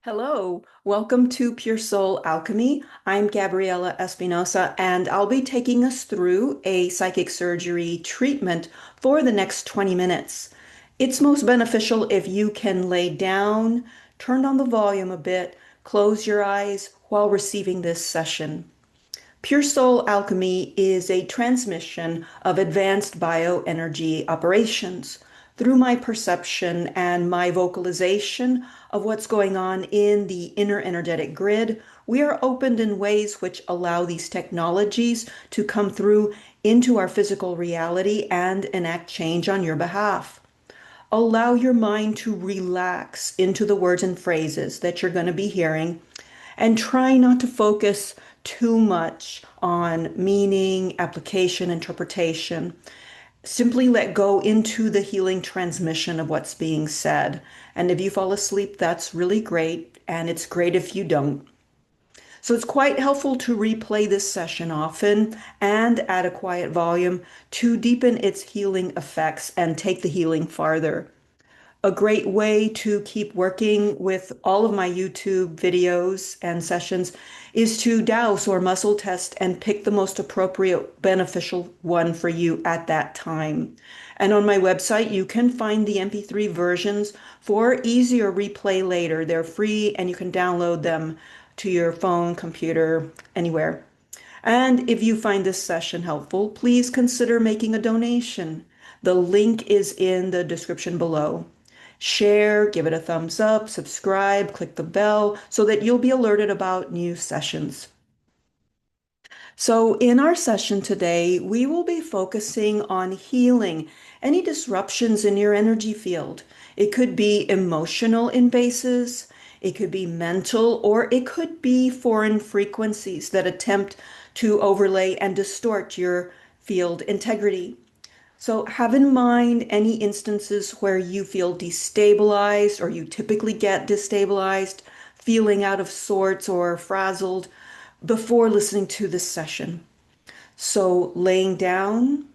Hello, welcome to Pure Soul Alchemy. I'm Gabriella Espinosa, and I'll be taking us through a psychic surgery treatment for the next 20 minutes. It's most beneficial if you can lay down, turn down the volume a bit, close your eyes while receiving this session. Pure Soul Alchemy is a transmission of advanced bioenergy operations. Through my perception and my vocalization of what's going on in the inner energetic grid, we are opened in ways which allow these technologies to come through into our physical reality and enact change on your behalf. Allow your mind to relax into the words and phrases that you're going to be hearing and try not to focus too much on meaning, application, interpretation. Simply let go into the healing transmission of what's being said. And if you fall asleep, that's really great. And it's great if you don't. So it's quite helpful to replay this session often and at a quiet volume to deepen its healing effects and take the healing farther. A great way to keep working with all of my YouTube videos and sessions is to dowse or muscle test and pick the most appropriate beneficial one for you at that time. And on my website, you can find the MP3 versions for easier replay later. They're free and you can download them to your phone, computer, anywhere. And if you find this session helpful, please consider making a donation. The link is in the description below. Share, give it a thumbs up, subscribe, click the bell so that you'll be alerted about new sessions. So, in our session today, we will be focusing on healing any disruptions in your energy field. It could be emotional imbases, it could be mental, or it could be foreign frequencies that attempt to overlay and distort your field integrity. So have in mind any instances where you feel destabilized or you typically get destabilized, feeling out of sorts or frazzled before listening to this session. So laying down,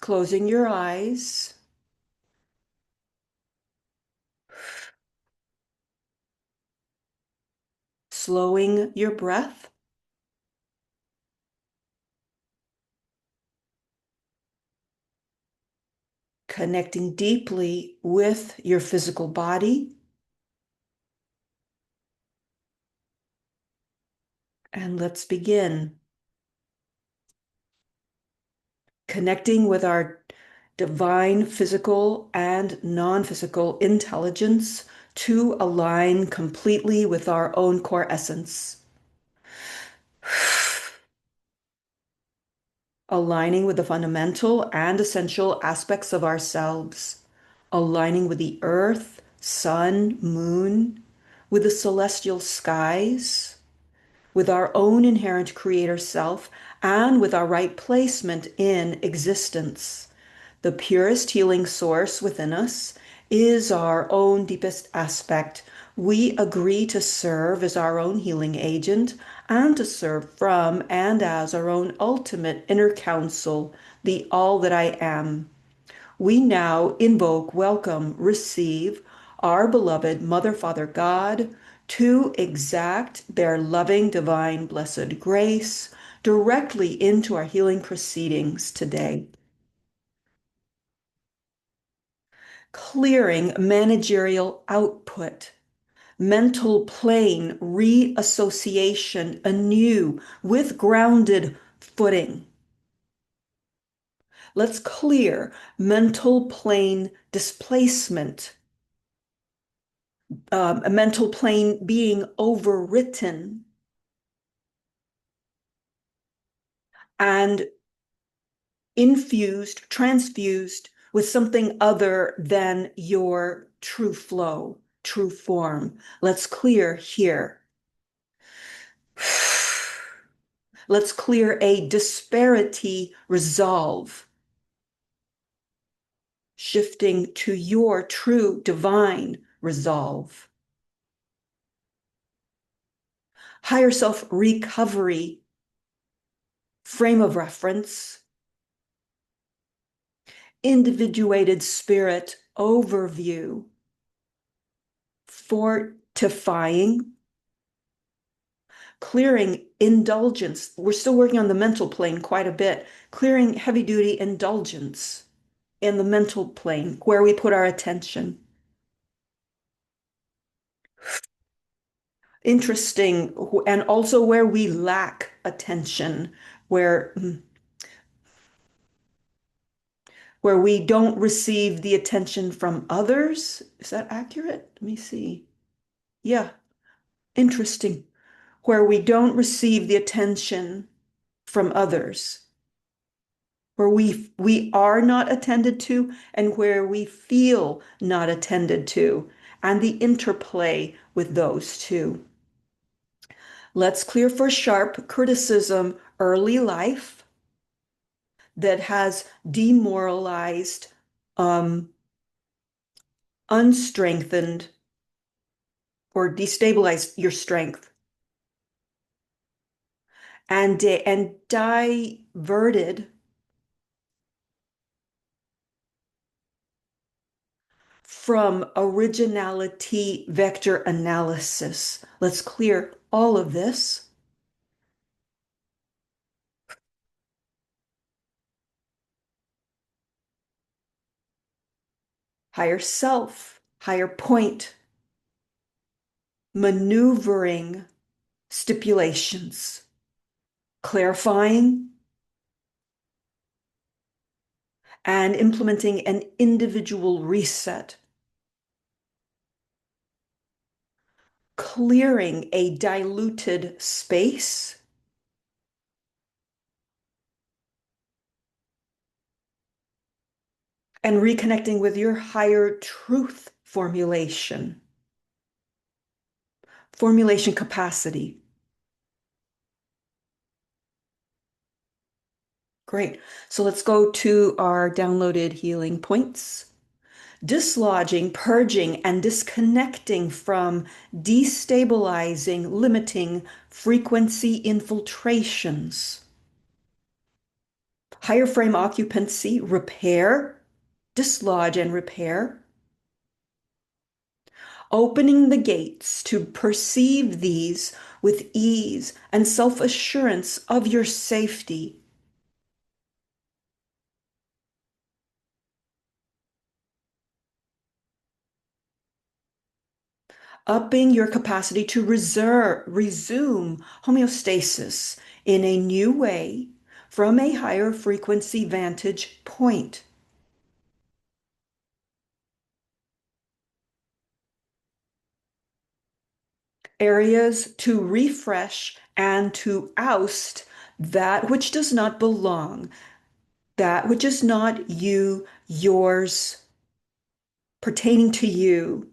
closing your eyes, slowing your breath, connecting deeply with your physical body. And let's begin. Connecting with our divine physical and non-physical intelligence to align completely with our own core essence. Aligning with the fundamental and essential aspects of ourselves. Aligning with the earth, sun, moon, with the celestial skies, with our own inherent creator self, and with our right placement in existence. The purest healing source within us is our own deepest aspect. We agree to serve as our own healing agent and to serve from and as our own ultimate inner counsel, the all that I am. We now invoke, welcome, receive our beloved Mother, Father, God to exact their loving, divine, blessed grace directly into our healing proceedings today. Clearing managerial output, mental plane reassociation anew with grounded footing. Let's clear mental plane displacement, a mental plane being overwritten and infused, transfused with something other than your true flow, true form. Let's clear here. Let's clear a disparity resolve, shifting to your true divine resolve. Higher self recovery, frame of reference, individuated spirit overview, fortifying, clearing indulgence. We're still working on the mental plane quite a bit, clearing heavy duty indulgence in the mental plane where we put our attention. Interesting. And also where we lack attention, where where we don't receive the attention from others. Is that accurate? Let me see. Yeah, interesting. Where we don't receive the attention from others, where we are not attended to and where we feel not attended to, and the interplay with those two. Let's clear for sharp criticism early life that has demoralized, um, unstrengthened, or destabilized your strength and diverted from originality vector analysis. Let's clear all of this. Higher self, higher point, maneuvering stipulations, clarifying and implementing an individual reset, clearing a diluted space, and reconnecting with your higher truth formulation capacity. Great. So let's go to our downloaded healing points. Dislodging, purging, and disconnecting from destabilizing, limiting frequency infiltrations. Higher frame occupancy, repair, dislodge and repair. Opening the gates to perceive these with ease and self-assurance of your safety. Upping your capacity to resume homeostasis in a new way from a higher frequency vantage point. Areas to refresh and to oust that which does not belong, that which is not you, yours, pertaining to you.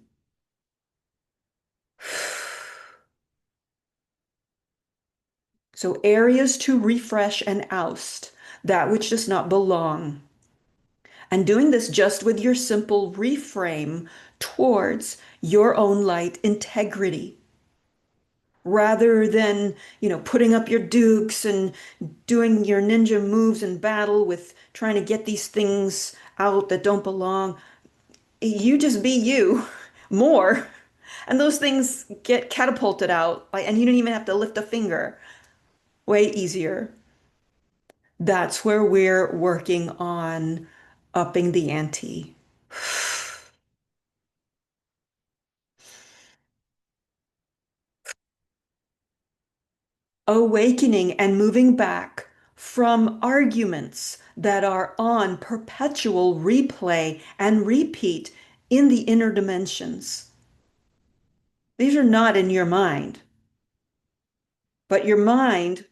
So areas to refresh and oust that which does not belong. And doing this just with your simple reframe towards your own light integrity rather than, putting up your dukes and doing your ninja moves in battle with trying to get these things out that don't belong. You just be you more. And those things get catapulted out, and you don't even have to lift a finger. Way easier. That's where we're working on upping the ante. Awakening and moving back from arguments that are on perpetual replay and repeat in the inner dimensions. These are not in your mind, but your mind,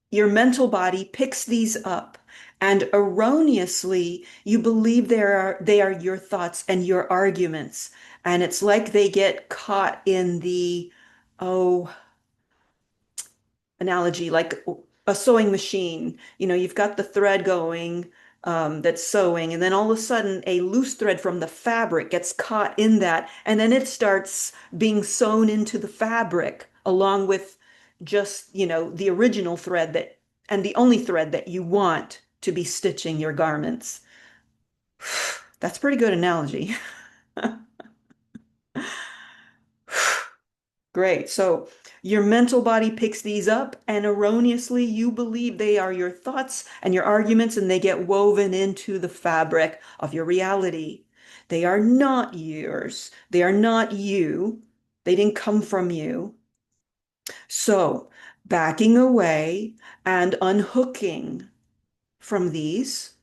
your mental body picks these up. And erroneously, you believe they are your thoughts and your arguments. And it's like they get caught in the, oh, analogy, like a sewing machine. You've got the thread going that's sewing, and then all of a sudden a loose thread from the fabric gets caught in that, and then it starts being sewn into the fabric along with just, the original thread that, and the only thread that you want to be stitching your garments. That's a pretty good analogy. Great. So your mental body picks these up, and erroneously you believe they are your thoughts and your arguments, and they get woven into the fabric of your reality. They are not yours. They are not you. They didn't come from you. So backing away and unhooking from these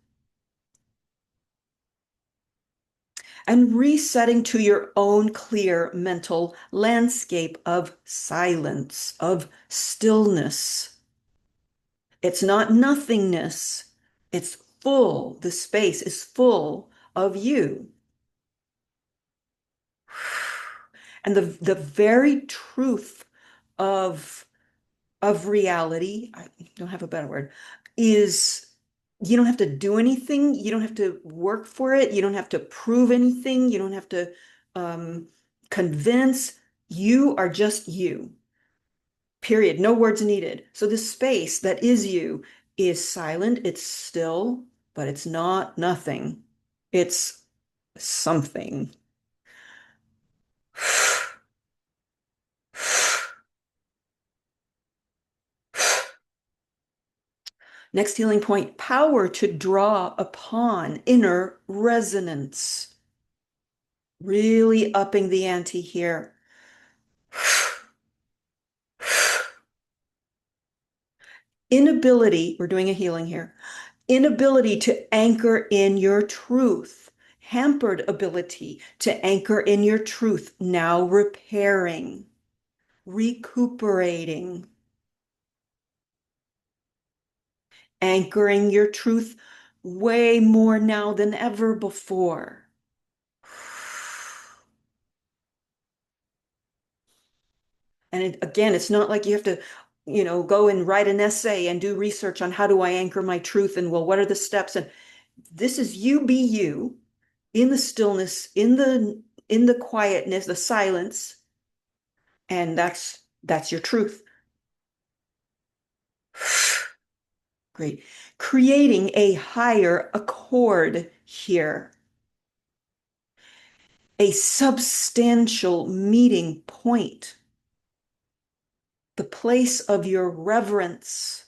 and resetting to your own clear mental landscape of silence, of stillness. It's not nothingness. It's full. The space is full of you. And the very truth of reality, I don't have a better word, is you don't have to do anything. You don't have to work for it. You don't have to prove anything. You don't have to um, convince. You are just you. Period. No words needed. So the space that is you is silent, it's still, but it's not nothing. It's something. Next healing point, power to draw upon inner resonance. Really upping the ante here. Inability, we're doing a healing here, inability to anchor in your truth, hampered ability to anchor in your truth, now repairing, recuperating, anchoring your truth way more now than ever before. And again, it's not like you have to, go and write an essay and do research on how do I anchor my truth and well, what are the steps? And this is you be you in the stillness, in the quietness, the silence, and that's your truth. Great. Creating a higher accord here, a substantial meeting point, the place of your reverence.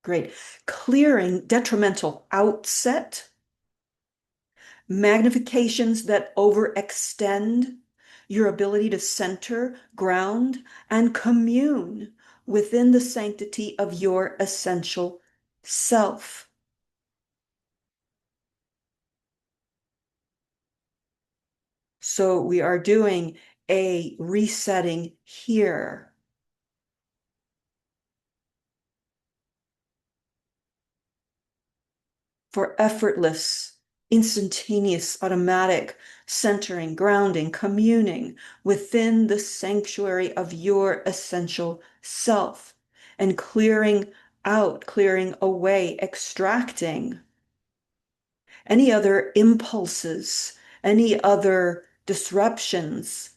Great. Clearing detrimental outset, magnifications that overextend your ability to center, ground, and commune within the sanctity of your essential self. So we are doing a resetting here. For effortless, instantaneous, automatic centering, grounding, communing within the sanctuary of your essential self and clearing out, clearing away, extracting any other impulses, any other disruptions,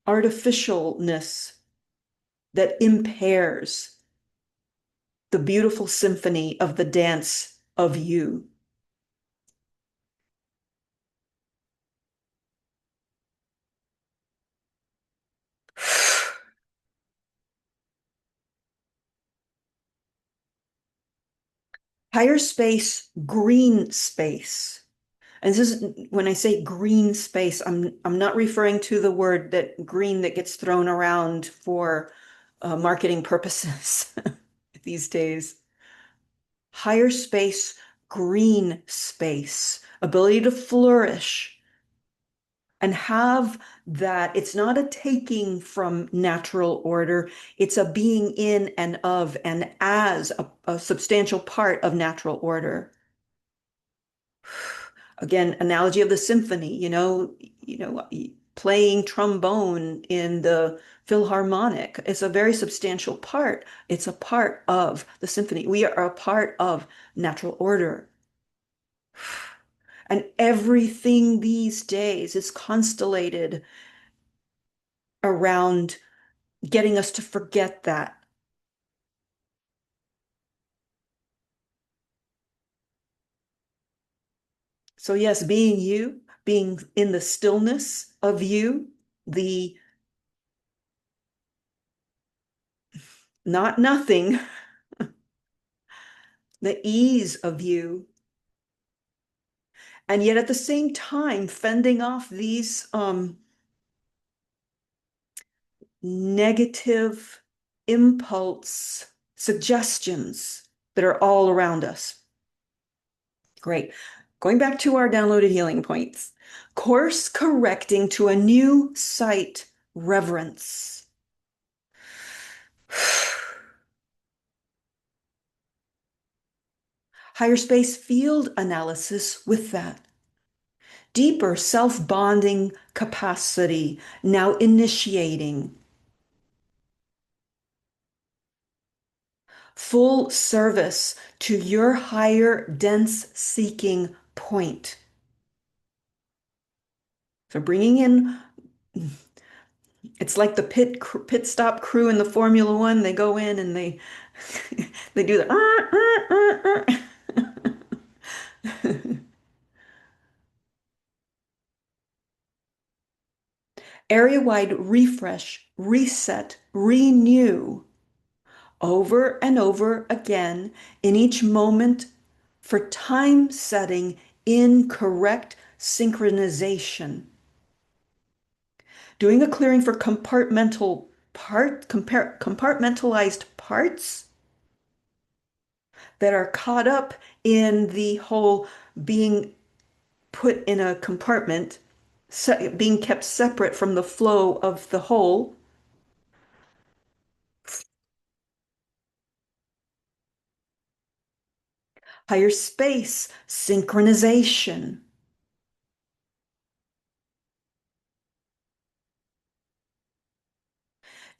artificialness that impairs the beautiful symphony of the dance of you. Higher space, green space. And this is when I say green space, I'm not referring to the word that green that gets thrown around for marketing purposes these days. Higher space, green space, ability to flourish and have that. It's not a taking from natural order, it's a being in and of and as a substantial part of natural order. Again, analogy of the symphony, playing trombone in the Philharmonic is a very substantial part. It's a part of the symphony. We are a part of natural order. And everything these days is constellated around getting us to forget that. So yes, being you, being in the stillness of you, the not nothing, the ease of you, and yet at the same time fending off these negative impulse suggestions that are all around us. Great. Going back to our downloaded healing points. Course correcting to a new sight reverence. Higher space field analysis with that. Deeper self-bonding capacity now initiating. Full service to your higher dense seeking point. So bringing in, it's like the pit stop crew in the Formula One. They go in and they they do the area-wide refresh, reset, renew over and over again in each moment for time setting in correct synchronization. Doing a clearing for compartmentalized parts that are caught up in the whole being put in a compartment, being kept separate from the flow of the whole. Higher space, synchronization.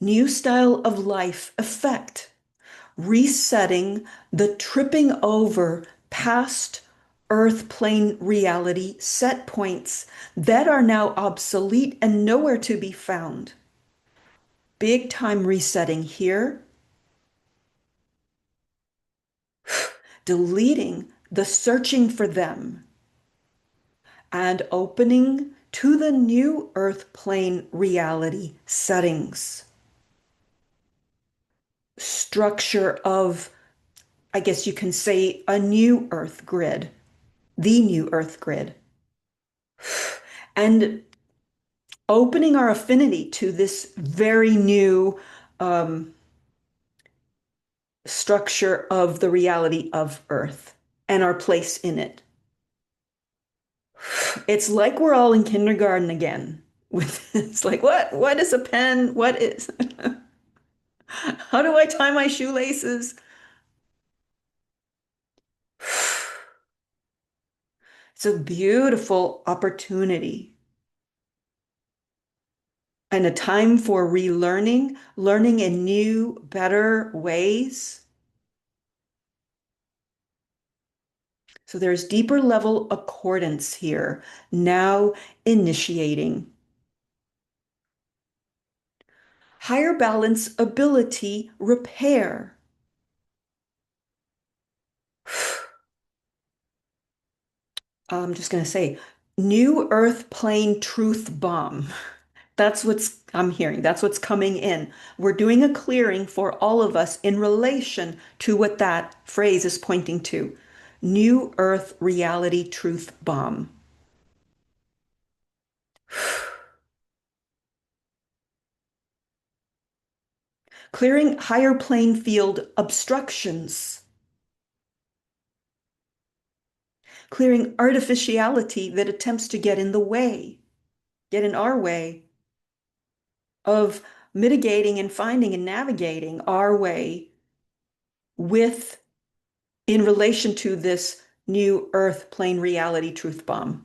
New style of life effect, resetting the tripping over past earth plane reality set points that are now obsolete and nowhere to be found. Big time resetting here, deleting the searching for them and opening to the new earth plane reality settings. Structure of, I guess you can say, a new earth grid, the new earth grid. And opening our affinity to this very new structure of the reality of earth and our place in it. It's like we're all in kindergarten again. It's like, what is a pen? What is, how do I tie my shoelaces? It's a beautiful opportunity and a time for relearning, learning in new, better ways. So there's deeper level accordance here, now initiating. Higher balance ability repair. I'm just going to say, new earth plane truth bomb. That's what's I'm hearing. That's what's coming in. We're doing a clearing for all of us in relation to what that phrase is pointing to. New earth reality truth bomb. Clearing higher plane field obstructions. Clearing artificiality that attempts to get in the way, get in our way of mitigating and finding and navigating our way with, in relation to this new earth plane reality truth bomb.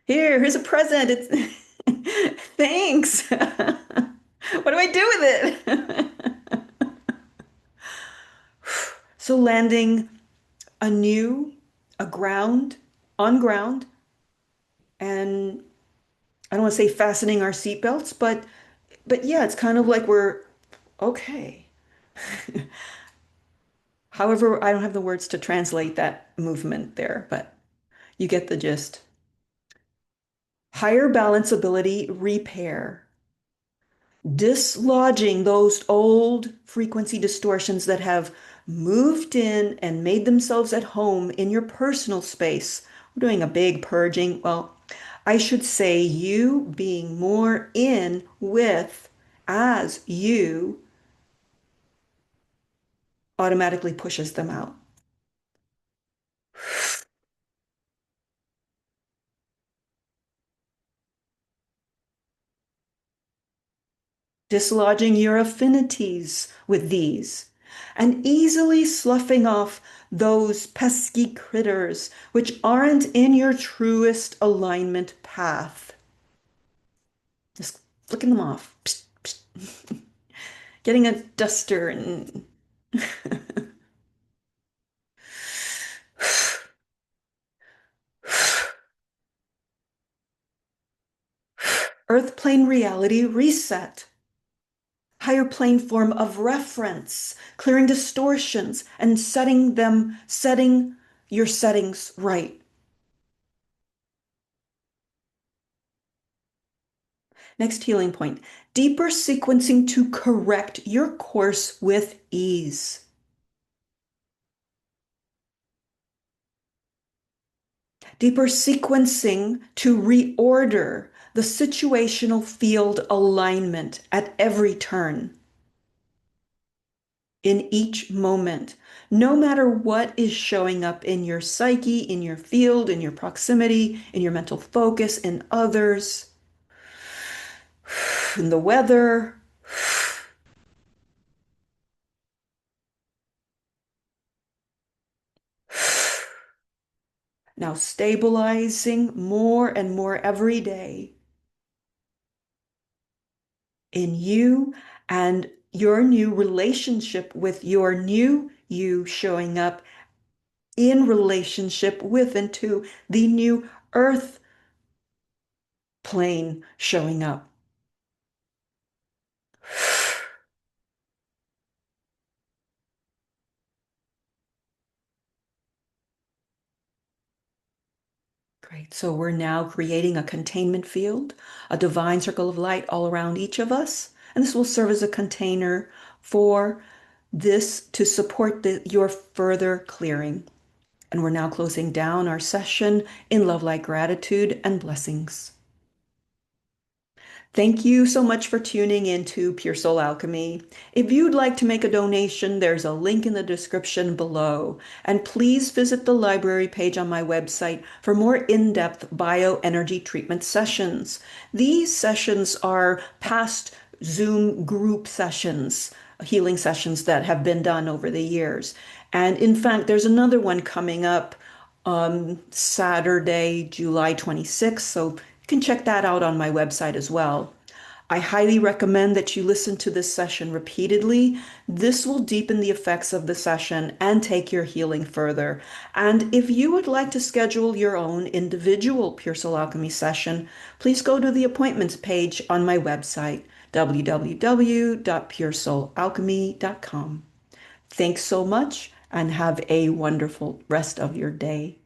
Here's a present. It's thanks. What do I do with it? So landing anew, a ground, on ground, and I don't want to say fastening our seatbelts, but yeah, it's kind of like we're okay. However, I don't have the words to translate that movement there, but You get the gist. Higher balanceability repair. Dislodging those old frequency distortions that have moved in and made themselves at home in your personal space. We're doing a big purging. Well, I should say you being more in with as you automatically pushes them out. Dislodging your affinities with these and easily sloughing off those pesky critters which aren't in your truest alignment path. Just flicking them off. Psst, psst. Getting a duster and earth plane reality reset. Higher plane form of reference, clearing distortions and setting your settings right. Next healing point, deeper sequencing to correct your course with ease. Deeper sequencing to reorder the situational field alignment at every turn, in each moment, no matter what is showing up in your psyche, in your field, in your proximity, in your mental focus, in others, in the weather. Now stabilizing more and more every day in you and your new relationship with your new you showing up in relationship with and to the new earth plane showing up. Great. So we're now creating a containment field, a divine circle of light all around each of us. And this will serve as a container for this to support your further clearing. And we're now closing down our session in love, light, gratitude, and blessings. Thank you so much for tuning in to Pure Soul Alchemy. If you'd like to make a donation, there's a link in the description below. And please visit the library page on my website for more in-depth bioenergy treatment sessions. These sessions are past Zoom group sessions, healing sessions that have been done over the years. And in fact, there's another one coming up on Saturday, July 26th. So you can check that out on my website as well. I highly recommend that you listen to this session repeatedly. This will deepen the effects of the session and take your healing further. And if you would like to schedule your own individual Pure Soul Alchemy session, please go to the appointments page on my website, www.puresoulalchemy.com. Thanks so much and have a wonderful rest of your day.